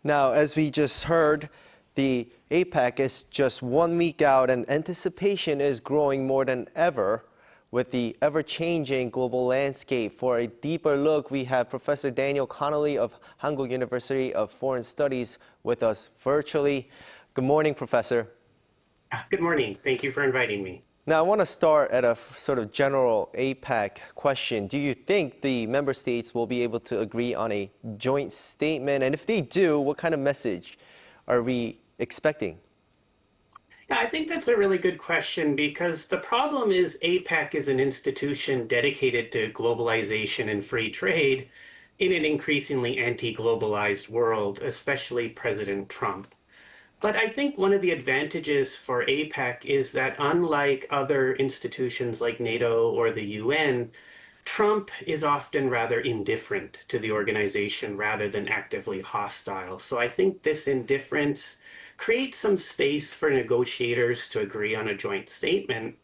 Now, as we just heard, the APEC is just 1 week out and anticipation is growing more than ever with the ever-changing global landscape. For a deeper look, we have Professor Daniel Connolly of Hankuk University of Foreign Studies with us virtually. Good morning, Professor. Good morning. Thank you for inviting me. Now, I want to start at a sort of general APEC question. Do you think the member states will be able to agree on a joint statement? And if they do, what kind of message are we expecting? Yeah, I think that's a really good question because the problem is APEC is an institution dedicated to globalization and free trade in an increasingly anti-globalized world, especially President Trump. But I think one of the advantages for APEC is that unlike other institutions like NATO or the UN, Trump is often rather indifferent to the organization rather than actively hostile. So I think this indifference creates some space for negotiators to agree on a joint statement,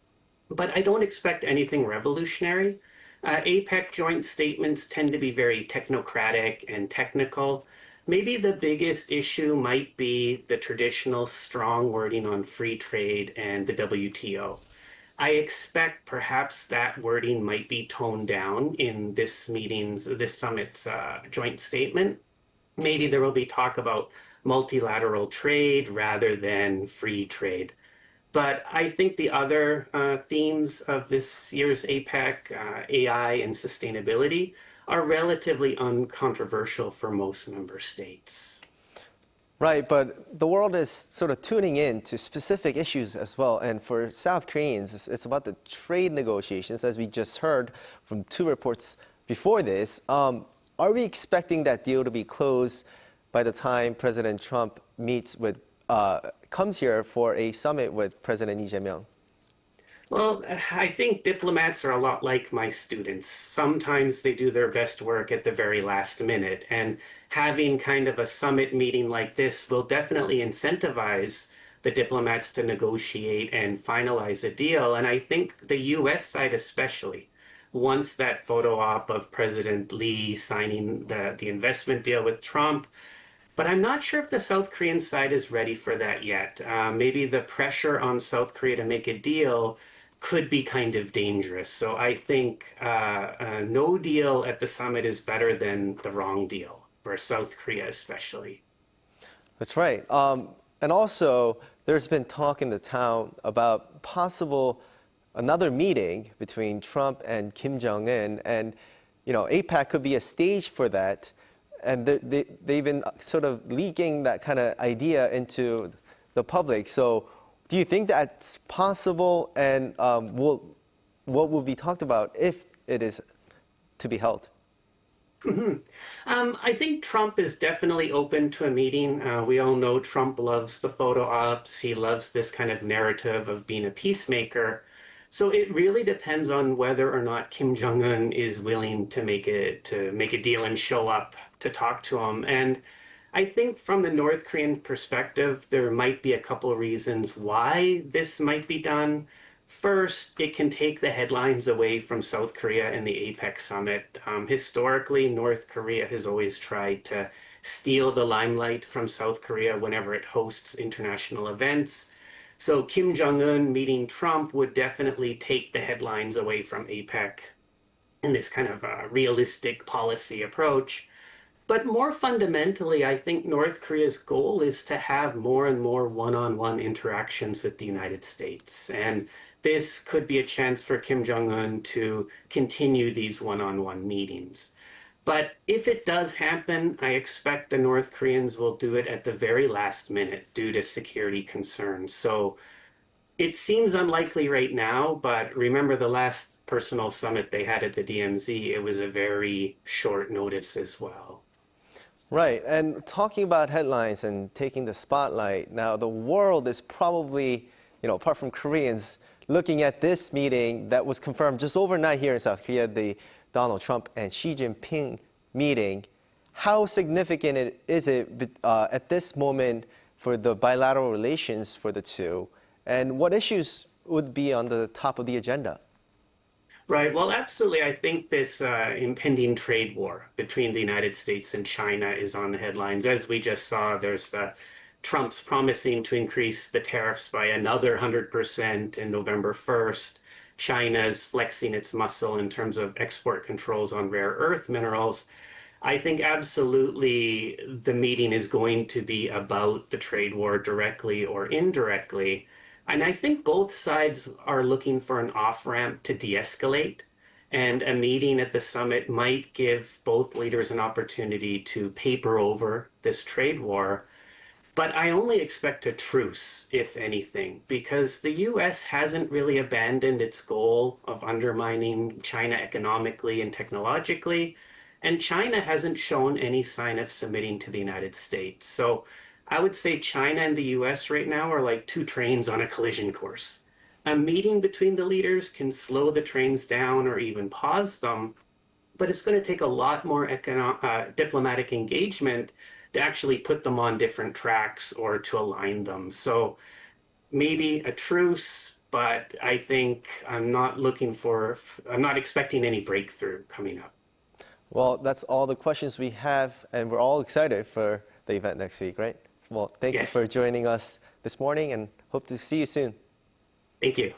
but I don't expect anything revolutionary. APEC joint statements tend to be very technocratic and technical. Maybe the biggest issue might be the traditional strong wording on free trade and the WTO. I expect perhaps that wording might be toned down in this summit's joint statement. Maybe there will be talk about multilateral trade rather than free trade. But I think the other themes of this year's APEC, AI and sustainability, are relatively uncontroversial for most member states. Right, but the world is sort of tuning in to specific issues as well. And for South Koreans, it's about the trade negotiations, as we just heard from two reports before this. Are we expecting that deal to be closed by the time President Trump comes here for a summit with President Lee Jae Myung? Well, I think diplomats are a lot like my students. Sometimes they do their best work at the very last minute, and having kind of a summit meeting like this will definitely incentivize the diplomats to negotiate and finalize a deal. And I think the US side especially wants that photo op of President Lee signing the investment deal with Trump. But I'm not sure if the South Korean side is ready for that yet. Maybe the pressure on South Korea to make a deal could be kind of dangerous. So I think no deal at the summit is better than the wrong deal, for South Korea especially. That's right. And also, there's been talk in the town about possible another meeting between Trump and Kim Jong-un. And, you know, APEC could be a stage for that. And they've been sort of leaking that kind of idea into the public. So do you think that's possible, and what will be talked about if it is to be held? I think Trump is definitely open to a meeting. We all know Trump loves the photo ops. He loves this kind of narrative of being a peacemaker. So it really depends on whether or not Kim Jong-un is willing to make a deal and show up to talk to him. And I think from the North Korean perspective, there might be a couple of reasons why this might be done. First, it can take the headlines away from South Korea and the APEC summit. Historically, North Korea has always tried to steal the limelight from South Korea whenever it hosts international events. So Kim Jong-un meeting Trump would definitely take the headlines away from APEC in this kind of realistic policy approach. But more fundamentally, I think North Korea's goal is to have more and more one-on-one interactions with the United States. And this could be a chance for Kim Jong-un to continue these one-on-one meetings. But if it does happen, I expect the North Koreans will do it at the very last minute due to security concerns. So it seems unlikely right now, but remember the last personal summit they had at the DMZ, it was a very short notice as well. Right, and talking about headlines and taking the spotlight, now the world is probably, apart from Koreans, looking at this meeting that was confirmed just overnight here in South Korea, the Donald Trump and Xi Jinping meeting. How significant is it at this moment for the bilateral relations for the two? And what issues would be on the top of the agenda? Right. Well, absolutely. I think this impending trade war between the United States and China is on the headlines. As we just saw, there's Trump's promising to increase the tariffs by another 100% in November 1st. China's flexing its muscle in terms of export controls on rare earth minerals. I think absolutely the meeting is going to be about the trade war directly or indirectly. And I think both sides are looking for an off-ramp to de-escalate. And a meeting at the summit might give both leaders an opportunity to paper over this trade war. But I only expect a truce, if anything, because the US hasn't really abandoned its goal of undermining China economically and technologically, and China hasn't shown any sign of submitting to the United States. So I would say China and the US right now are like two trains on a collision course. A meeting between the leaders can slow the trains down or even pause them, but it's going to take a lot more diplomatic engagement to actually put them on different tracks or to align them. So maybe a truce, but I think I'm not expecting any breakthrough coming up. Well, that's all the questions we have, and we're all excited for the event next week, right? Well, thank you Yes. for joining us this morning, and hope to see you soon. Thank you.